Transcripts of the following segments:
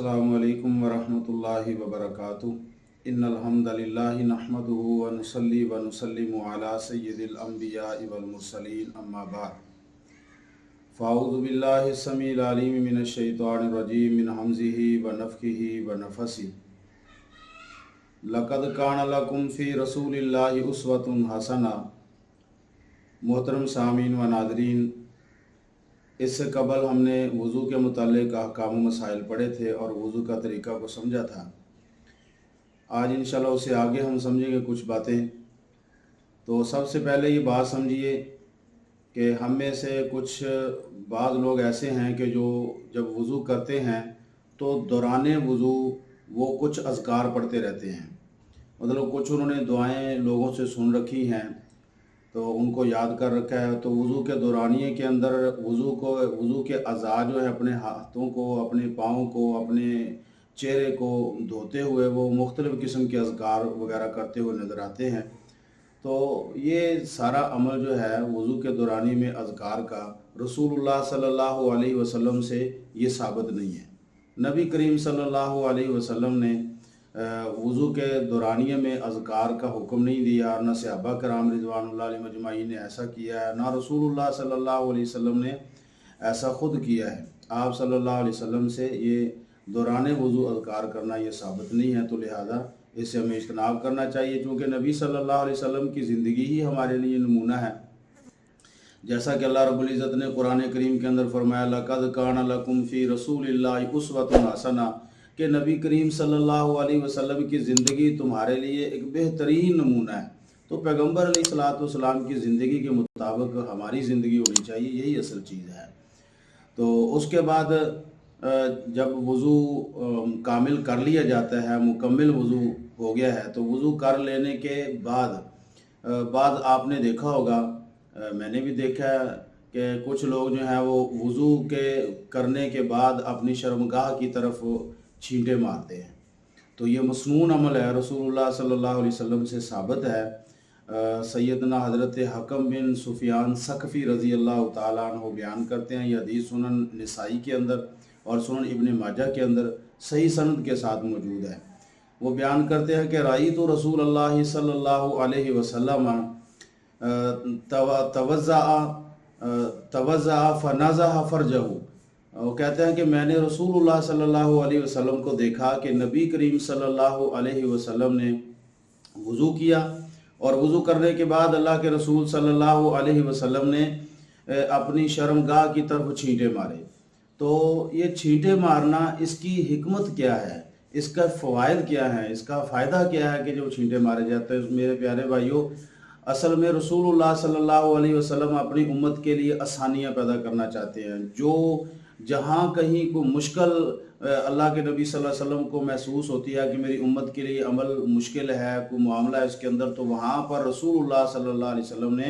अस्सलामु अलैकुम वरहमतुल्लाहि वबरकातुहू। इन्नल हम्दलिल्लाहि नहमदुहु व नुसल्ली व नुसल्लिमु अला सय्यिदिल अंबियाइ वल मुरसलीन अम्मा बाद। फ़अऊज़ु बिल्लाहि समीइल अलीम मिनश शैतानिर रजीम मिन हमज़िही व नफ़्ख़िही व नफ़सिही। लक़द कान लकुम फ़ी रसूलिल्लाहि उस्वतुन हसना। मोहतरम सामीन व नाज़रीन, इससे कबल हमने वज़ू के मुतालिक अहकाम व मसाइल पढ़े थे और वज़ू का तरीक़ा को समझा था। आज इंशाल्लाह उससे आगे हम समझेंगे कुछ बातें। तो सबसे पहले ये बात समझिए कि हम में से कुछ बाज़ लोग ऐसे हैं कि जो जब वज़ू करते हैं तो दौरान वज़ू वो कुछ अज़कार पढ़ते रहते हैं। मतलब कुछ उन्होंने दुआएं लोगों से सुन रखी हैं तो उनको याद कर रखा है। तो वज़ू के दौरानिए के अंदर वज़ू के अज़ा जो है अपने हाथों को, अपने पाँव को, अपने चेहरे को धोते हुए वो मुख्तलिफ़ किस्म के अज़कार वग़ैरह करते हुए नज़र आते हैं। तो ये सारा अमल जो है वज़ू के दौरानी में अज़कार का रसूलुल्लाह सल्लल्लाहु अलैहि वसल्लम से ये साबित नहीं है। नबी करीम सल्लल्लाहु अलैहि वसल्लम ने वज़ू के दौरानिए में अज़कार का हुक्म नहीं दिया, न सहाबा कराम रिज़वानुल्लाह अलैहिम अजमाइन ने ऐसा किया है, ना रसूलुल्लाह सल्लल्लाहु अलैहि वसल्लम ने ऐसा ख़ुद किया है। आप सल्लल्लाहु अलैहि वसल्लम से ये दौरान वज़ू अज़कार करना ये साबित नहीं है, तो लिहाजा इससे हमें इज्तनाब करना चाहिए, चूँकि नबी सल्लल्लाहु अलैहि वसल्लम की ज़िंदगी ही हमारे लिए नमूना है। जैसा कि अल्लाह रब्बुल इज़्ज़त ने कुरान करीम के अंदर फरमाया, लक़द कान लकुम फ़ी रसूलिल्लाहि उस्वतुन हसना, कि नबी करीम सल्लल्लाहु अलैहि वसल्लम की ज़िंदगी तुम्हारे लिए एक बेहतरीन नमूना है। तो पैगम्बर अलैहिस्सलातु वस्सलाम की ज़िंदगी के मुताबिक हमारी ज़िंदगी होनी चाहिए, यही असल चीज़ है। तो उसके बाद जब वज़ू कामिल कर लिया जाता है, मुकम्मल वज़ू हो गया है, तो वज़ू कर लेने के बाद आपने देखा होगा, मैंने भी देखा है कि कुछ लोग जो हैं वो वज़ू के करने के बाद अपनी शर्मगाह की तरफ छींटे मारते हैं। तो ये मसनून अमल है, रसूलुल्लाह सल्लल्लाहु अलैहि वसल्लम से साबित है। सैयदना हज़रत हकम बिन सुफियान सकफ़ी रज़ी अल्लाह ताला अन्हु बयान करते हैं, ये हदीस सुनन निसाई के अंदर और सुनन इब्न माजा के अंदर सही सनद के साथ मौजूद है। वो बयान करते हैं कि राई तो रसूल अल्लाह सल्लल्लाहु अलैहि वसल्लम तवज़्ज़ा फ़नज़अ फ़रजहू। वो कहते हैं कि मैंने रसूलुल्लाह सल्लल्लाहु अलैहि वसल्लम को देखा कि नबी करीम सल्लल्लाहु अलैहि वसल्लम ने वज़ू किया और वज़ू करने के बाद अल्लाह के रसूल सल्लल्लाहु अलैहि वसल्लम ने अपनी शर्मगाह की तरफ छींटे मारे। तो ये छींटे मारना, इसकी हिकमत क्या है, इसका फ़वाइद क्या है, इसका फ़ायदा क्या है कि जो छींटे मारे जाते हैं। मेरे प्यारे भाइयों, असल में रसूलुल्लाह सल्लल्लाहु अलैहि वसल्लम अपनी उम्मत के लिए आसानियाँ पैदा करना चाहते हैं। जो जहाँ कहीं को मुश्किल अल्लाह के नबी सल्लल्लाहु अलैहि वसल्लम को महसूस होती है कि मेरी उम्मत के लिए अमल मुश्किल है, कोई मामला है इसके अंदर, तो वहाँ पर रसूलुल्लाह सल्लल्लाहु अलैहि वसल्लम ने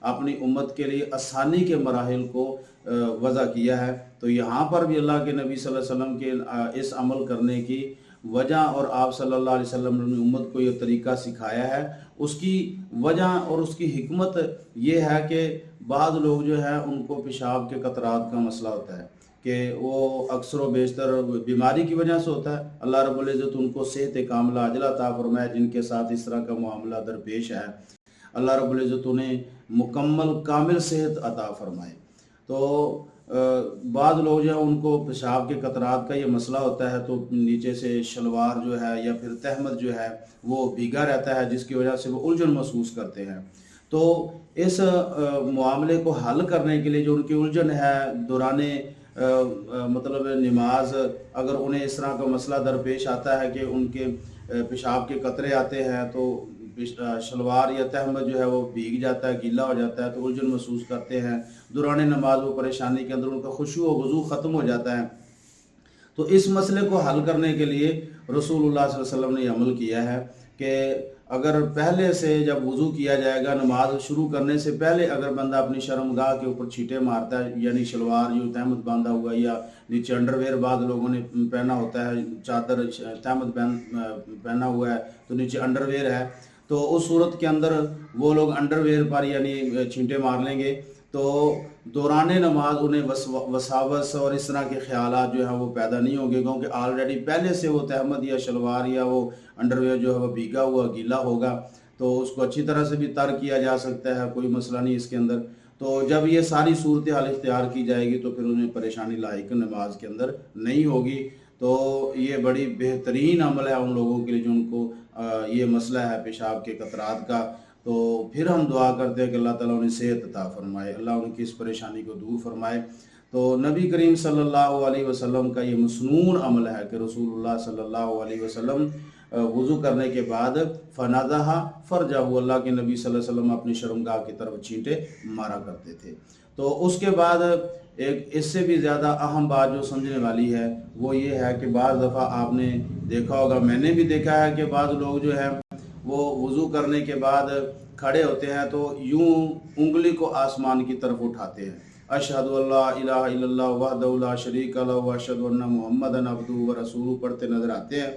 अपनी उम्मत के लिए आसानी के मराहिल को वज़ा किया है। तो यहाँ पर भी अल्लाह के नबी सल्लल्लाहु अलैहि वसल्लम के इस अमल करने की वजह और आप सल्लल्लाहु अलैहि वसल्लम ने उम्मत को ये तरीक़ा सिखाया है, उसकी वजह और उसकी हिकमत ये है कि बाद लोग जो है उनको पेशाब के कतरात का मसला होता है कि वो अक्सर व बेशतर बीमारी की वजह से होता है। अल्लाह रब्बुल इज़्ज़त उनको सेहत कामिला अजला अता फरमाए, जिनके साथ इस तरह का मामला दरपेश है, अल्लाह रब्बुल इज़्ज़त उन्हें मुकम्मल कामिल सेहत अता फरमाए। तो बाद लोग जो है उनको पेशाब के कतरात का ये मसला होता है, तो नीचे से शलवार जो है या फिर तहमद जो है वो भीगा रहता है, जिसकी वजह से वो उलझन महसूस करते हैं। तो इस मामले को हल करने के लिए जो उनकी उलझन है दौराने मतलब नमाज, अगर उन्हें इस तरह का मसला दरपेश आता है कि उनके पेशाब के कतरे आते हैं, तो शलवार या तहमद जो है वो भीग जाता है, गीला हो जाता है, तो उलझन महसूस करते हैं दौरान नमाज, वो परेशानी के अंदर उनका खुशू व वज़ू ख़त्म हो जाता है। तो इस मसले को हल करने के लिए रसूलुल्लाह सल्लल्लाहु अलैहि वसल्लम ने अमल किया है कि अगर पहले से जब वज़ू किया जाएगा, नमाज शुरू करने से पहले अगर बंदा अपनी शर्मगाह के ऊपर छींटे मारता है, यानी शलवार जो तहमद बांधा हुआ या नीचे अंडरवेयर बाद लोगों ने पहना होता है, चादर तहमद पहना हुआ है तो नीचे अंडरवेयर है, तो उस सूरत के अंदर वो लोग अंडरवेयर पर यानी छींटे मार लेंगे। تو دوران نماز انہیں وساوس اور اس طرح کے خیالات جو ہیں وہ پیدا نہیں ہوں گے، کیونکہ آلریڈی پہلے سے وہ تہمد یا شلوار یا وہ انڈر ویئر جو ہے وہ بھیگا ہوا گیلا ہوگا، تو اس کو اچھی طرح سے بھی ترک کیا جا سکتا ہے، کوئی مسئلہ نہیں اس کے اندر۔ تو جب یہ ساری صورتحال اختیار کی جائے گی تو پھر انہیں پریشانی لاحق نماز کے اندر نہیں ہوگی۔ تو یہ بڑی بہترین عمل ہے ان لوگوں کے لیے جن کو یہ مسئلہ ہے پیشاب کے قطرات کا۔ تو پھر ہم دعا کرتے ہیں کہ اللہ تعالیٰ انہیں صحت عطا فرمائے، اللہ ان کی اس پریشانی کو دور فرمائے۔ تو نبی کریم صلی اللہ علیہ وسلم کا یہ مسنون عمل ہے کہ رسول اللہ صلی اللہ علیہ وسلم وضو کرنے کے بعد فنادھا فرجہ، اللہ کے نبی صلی اللہ علیہ وسلم اپنی شرمگاہ کی طرف چھینٹے مارا کرتے تھے۔ تو اس کے بعد ایک اس سے بھی زیادہ اہم بات جو سمجھنے والی ہے وہ یہ ہے کہ بعض دفعہ آپ نے دیکھا ہوگا، میں نے بھی دیکھا ہے کہ بعض لوگ جو ہے وہ وضو کرنے کے بعد کھڑے ہوتے ہیں تو یوں انگلی کو آسمان کی طرف اٹھاتے ہیں، اشہد اللہ الہ الا اللہ وحدہ لا شریک لہ واشہد ان محمدًا عبدہ ورسولہ پڑھتے نظر آتے ہیں۔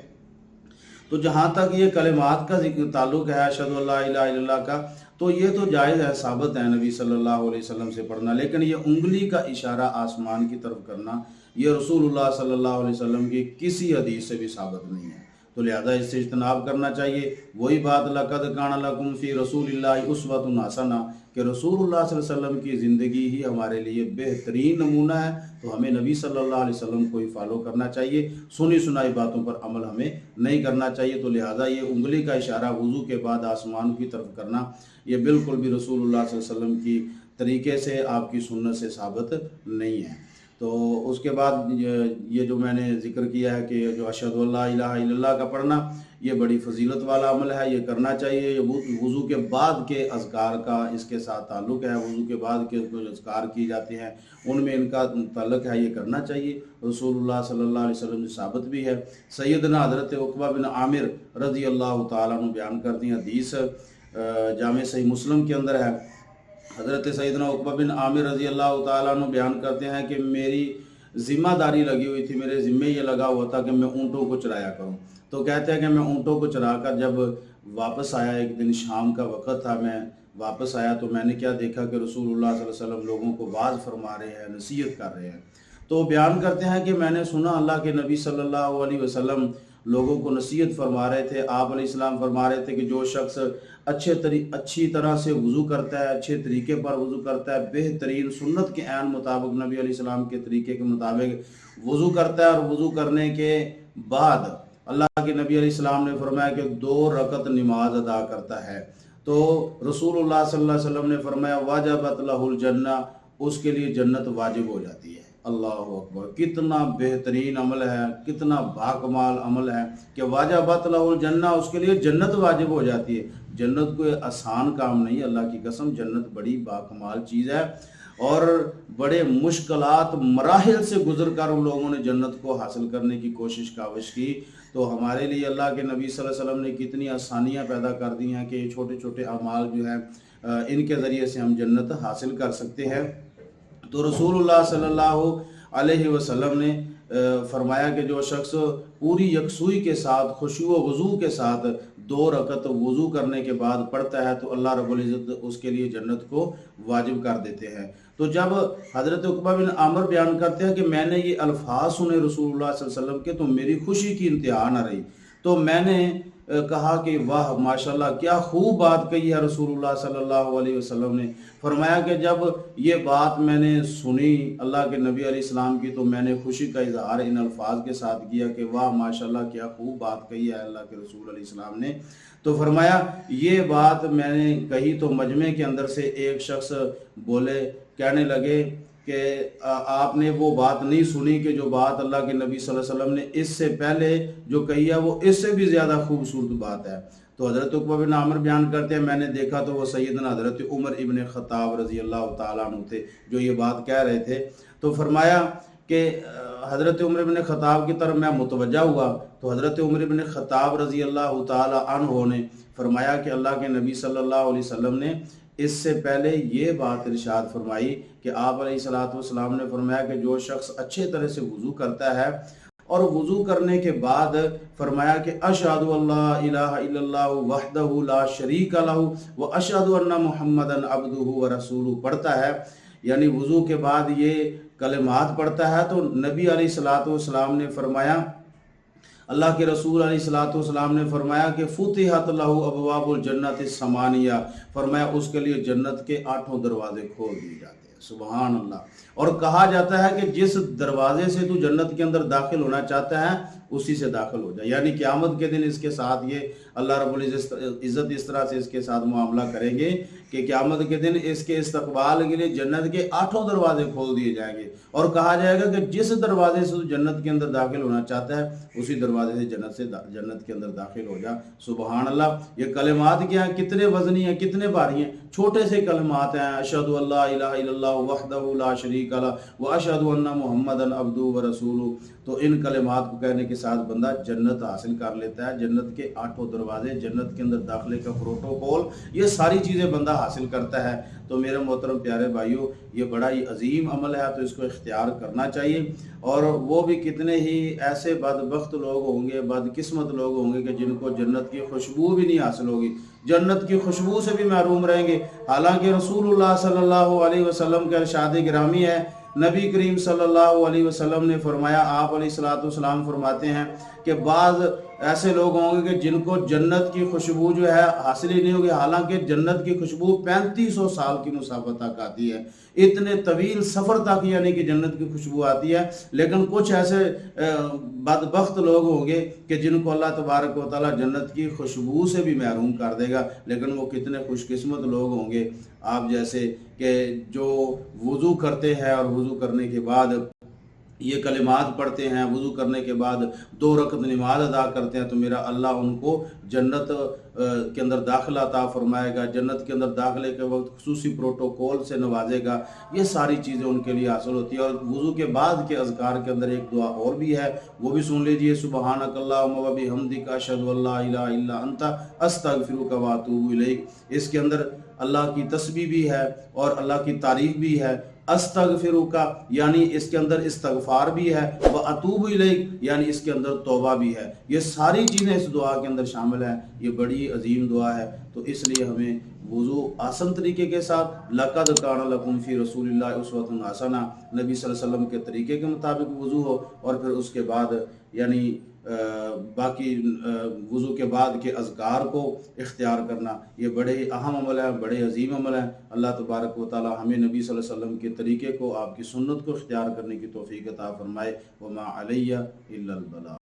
تو جہاں تک یہ کلمات کا ذکر تعلق ہے اشہد اللہ الہ الا اللہ کا، تو یہ تو جائز ہے، ثابت ہے نبی صلی اللہ علیہ وسلم سے پڑھنا، لیکن یہ انگلی کا اشارہ آسمان کی طرف کرنا یہ رسول اللہ صلی اللہ علیہ وسلم کی کسی حدیث سے بھی ثابت نہیں ہے، تو لہذا اس سے اجتناب کرنا چاہیے۔ وہی بات لقد کان لکم فی رسول اللہ اسوۃ حسنہ، کہ رسول اللہ صلی اللہ علیہ وسلم کی زندگی ہی ہمارے لیے بہترین نمونہ ہے، تو ہمیں نبی صلی اللہ علیہ وسلم کو ہی فالو کرنا چاہیے، سنی سنائی باتوں پر عمل ہمیں نہیں کرنا چاہیے۔ تو لہذا یہ انگلی کا اشارہ وضو کے بعد آسمان کی طرف کرنا یہ بالکل بھی رسول اللہ صلی اللہ علیہ وسلم کی طریقے سے، آپ کی سنت سے ثابت نہیں ہے۔ تو اس کے بعد یہ جو میں نے ذکر کیا ہے کہ جو اشہد اللہ الہ الا اللہ کا پڑھنا یہ بڑی فضیلت والا عمل ہے، یہ کرنا چاہیے۔ یہ وضو کے بعد کے اذکار کا اس کے ساتھ تعلق ہے، وضو کے بعد کے جو اذکار کیے جاتے ہیں ان میں ان کا تعلق ہے، یہ کرنا چاہیے، رسول اللہ صلی اللہ علیہ وسلم سے ثابت بھی ہے۔ سیدنا حضرت عقبہ بن عامر رضی اللہ تعالیٰ عنہ بیان کرتے ہیں، حدیث جامع صحیح مسلم کے اندر ہے، حضرت سیدنا عقبہ بن عامر رضی اللہ تعالیٰ عنہ بیان کرتے ہیں کہ میری ذمہ داری لگی ہوئی تھی، میرے ذمہ یہ لگا ہوا تھا کہ میں اونٹوں کو چرایا کروں۔ تو کہتے ہیں کہ میں اونٹوں کو چرا کر جب واپس آیا، ایک دن شام کا وقت تھا، میں واپس آیا تو میں نے کیا دیکھا کہ رسول اللہ صلی اللہ علیہ وسلم لوگوں کو واعظ فرما رہے ہیں، نصیحت کر رہے ہیں۔ تو بیان کرتے ہیں کہ میں نے سنا اللہ کے نبی صلی اللہ علیہ وسلم لوگوں کو نصیحت فرما رہے تھے، آپ علیہ السلام فرما رہے تھے کہ جو شخص اچھی طرح سے وضو کرتا ہے، اچھے طریقے پر وضو کرتا ہے، بہترین سنت کے عین مطابق نبی علیہ السلام کے طریقے کے مطابق وضو کرتا ہے، اور وضو کرنے کے بعد اللہ کے نبی علیہ السلام نے فرمایا کہ 2 رکعت نماز ادا کرتا ہے، تو رسول اللہ صلی اللہ علیہ وسلم نے فرمایا واجبت لہ الجنہ، اس کے لیے جنت واجب ہو جاتی ہے۔ اللہ اکبر، کتنا بہترین عمل ہے، کتنا باکمال عمل ہے کہ واجبت لہ الجنہ، اس کے لیے جنت واجب ہو جاتی ہے۔ جنت کوئی آسان کام نہیں، اللہ کی قسم جنت بڑی باکمال چیز ہے، اور بڑے مشکلات مراحل سے گزر کر ان لوگوں نے جنت کو حاصل کرنے کی کاوش کی۔ تو ہمارے لیے اللہ کے نبی صلی اللہ علیہ وسلم نے کتنی آسانیاں پیدا کر دی ہیں کہ یہ چھوٹے چھوٹے اعمال جو ہیں ان کے ذریعے سے ہم جنت حاصل کر سکتے ہیں۔ تو رسول اللہ صلی اللہ علیہ وسلم نے فرمایا کہ جو شخص پوری یکسوئی کے ساتھ خشوع و وضو کے ساتھ 2 رکعت وضو کرنے کے بعد پڑھتا ہے تو اللہ رب العزت اس کے لیے جنت کو واجب کر دیتے ہیں۔ تو جب حضرت عقبہ بن عامر بیان کرتے ہیں کہ میں نے یہ الفاظ سنے رسول اللہ صلی اللہ علیہ وسلم کے تو میری خوشی کی انتہا نہ رہی، تو میں نے کہا کہ واہ ماشاءاللہ کیا خوب بات کہی ہے رسول اللہ صلی اللہ علیہ وسلم نے۔ فرمایا کہ جب یہ بات میں نے سنی اللہ کے نبی علیہ السلام کی تو میں نے خوشی کا اظہار ان الفاظ کے ساتھ کیا کہ واہ ماشاءاللہ کیا خوب بات کہی ہے اللہ کے رسول علیہ السلام نے۔ تو فرمایا یہ بات میں نے کہی تو مجمع کے اندر سے ایک شخص بولے، کہنے لگے کہ آپ نے وہ بات نہیں سنی کہ جو بات اللہ کے نبی صلی اللہ علیہ وسلم نے اس سے پہلے جو کہی ہے وہ اس سے بھی زیادہ خوبصورت بات ہے۔ تو حضرت عقبہ بن عامر بیان کرتے ہیں میں نے دیکھا تو وہ سیدنا حضرت عمر ابن خطاب رضی اللہ تعالیٰ عنہ تھے جو یہ بات کہہ رہے تھے۔ تو فرمایا کہ حضرت عمر ابن خطاب کی طرف میں متوجہ ہوا تو حضرت عمر ابن خطاب رضی اللہ تعالیٰ عنہ نے فرمایا کہ اللہ کے نبی صلی اللہ علیہ وسلم نے اس سے پہلے یہ بات ارشاد فرمائی کہ آپ علیہ الصلوۃ والسلام نے فرمایا کہ جو شخص اچھے طرح سے وضو کرتا ہے اور وضو کرنے کے بعد فرمایا کہ اشہد اللہ الہ الا اللہ وحدہ لا شریک لہ و اشہد ان محمدً عبدہ ورسولہ پڑھتا ہے، यानी वज़ू के बाद ये कलिमात पढ़ता है तो नबी अलैहिस्सलातु वस्सलाम ने फरमाया, अल्लाह के रसूल अलैहिस्सलातु वस्सलाम ने फरमाया कि फुतिहत लहू अबवाबुल जन्नत समानिया, फरमाया उसके लिए जन्नत के 8 दरवाजे खोल दिए जाते हैं। सुबहान अल्लाह। और कहा जाता है कि जिस दरवाजे से तू जन्नत के अंदर दाखिल होना चाहता है उसी से दाखिल हो जाए। यानी क़यामत के दिन इसके साथ ये अल्लाह रब्बुल इज़्ज़त इस तरह से इसके साथ मुआमला करेंगे कि क़यामत के दिन इसके इस्तकबाल के लिए जन्नत के 8 दरवाजे खोल दिए जाएंगे और कहा जाएगा कि जिस दरवाजे से तू जन्नत के अंदर दाखिल होना चाहता है उसी दरवाजे से जन्नत के अंदर दाखिल हो जा। सुबहान अल्लाह। ये कलिमात क्या हैं, कितने वज़नी हैं, कितने भारी हैं। छोटे से कलिमात हैं, अशहदु अल्ला इलाहा इल्लल्लाह वहदहु ला शरीका लहु व अशहदु अन्ना मुहम्मदन अब्दुहु व रसूलुहु। तो इन कलिमात को कहने के साथ बंदा जन्नत हासिल कर लेता है। जन्नत के 8 दरवाजे, जन्नत के अंदर दाखिले का प्रोटोकॉल, ये सारी चीज़ें बंदा हासिल करता है। तो मेरे मोहतरम प्यारे भाइयों, ये बड़ा ही अजीम अमल है, तो इसको इख्तियार करना चाहिए। और वो भी कितने ही ऐसे बदबख्त लोग होंगे, बदकिस्मत लोग होंगे कि जिनको जन्नत की खुशबू भी नहीं हासिल होगी, जन्नत की खुशबू से भी महरूम रहेंगे। हालांकि रसूलुल्लाह सल्लल्लाहु अलैहि वसल्लम के इरशाद गिरामी है, नबी करीम सल्लल्लाहु अलैहि वसल्लम ने फरमाया, आप अलैहिस्सलाम फरमाते हैं कि बाज़ ऐसे लोग होंगे कि जिनको जन्नत की खुशबू जो है हासिल ही नहीं होगी। हालांकि जन्नत की खुशबू 3500 साल की मुसाफत तक आती है, इतने तवील सफ़र तक यानी कि जन्नत की खुशबू आती है। लेकिन कुछ ऐसे बदबख्त लोग होंगे कि जिनको अल्लाह तबारक व तआला जन्नत की खुशबू से भी महरूम कर देगा। लेकिन वो कितने खुशकिस्मत लोग होंगे आप जैसे कि जो वज़ू करते हैं और वज़ू करने के बाद ये कलिमात पढ़ते हैं, वज़ू करने के बाद 2 रकत नमाज अदा करते हैं, तो मेरा अल्लाह उनको जन्नत के अंदर दाखिला अता फरमाएगा। जन्नत के अंदर दाखिले के वक्त खुसूसी प्रोटोकॉल से नवाजेगा। ये सारी चीज़ें उनके लिए हासिल होती है। और वज़ू के बाद के अज़कार के अंदर एक दुआ और भी है, वो भी सुन लीजिए। सुबहानकल्लाहुम्मा व बिहम्दिका अशहदु अल्ला इलाहा इल्ला अंता अस्तगफिरुका व अतूबु इलैक। इसके अंदर अल्लाह की तस्बीह भी है और अल्लाह की तारीफ़ भी है। अस्तगफिरुका यानी इसके अंदर इस्तगफार भी है, व अतूबु इलैक यानी इसके अंदर तौबा भी है। ये सारी चीज़ें इस दुआ के अंदर शामिल हैं। ये बड़ी अजीम दुआ है, तो इसलिए हमें वज़ू आसान तरीके के साथ, लक़द कान लकुम फ़ी रसूलिल्लाहि उस्वतुन हसना, नबी सल्लल्लाहु अलैहि वसल्लम के तरीके के मुताबिक वज़ू हो। और फिर उसके बाद यानी बाकी वज़ू के बाद के अज़कार को इख्तियार करना, ये बड़े ही अहम अमल है, बड़े अजीम अमल है। अल्लाह तबारक व तआला हमें नबी सल्लल्लाहु अलैहि वसल्लम के तरीके को, आपकी सुन्नत को इख्तियार करने की तौफ़ीक़ अता फ़रमाए। वमा अलैया इल्लल बलाग।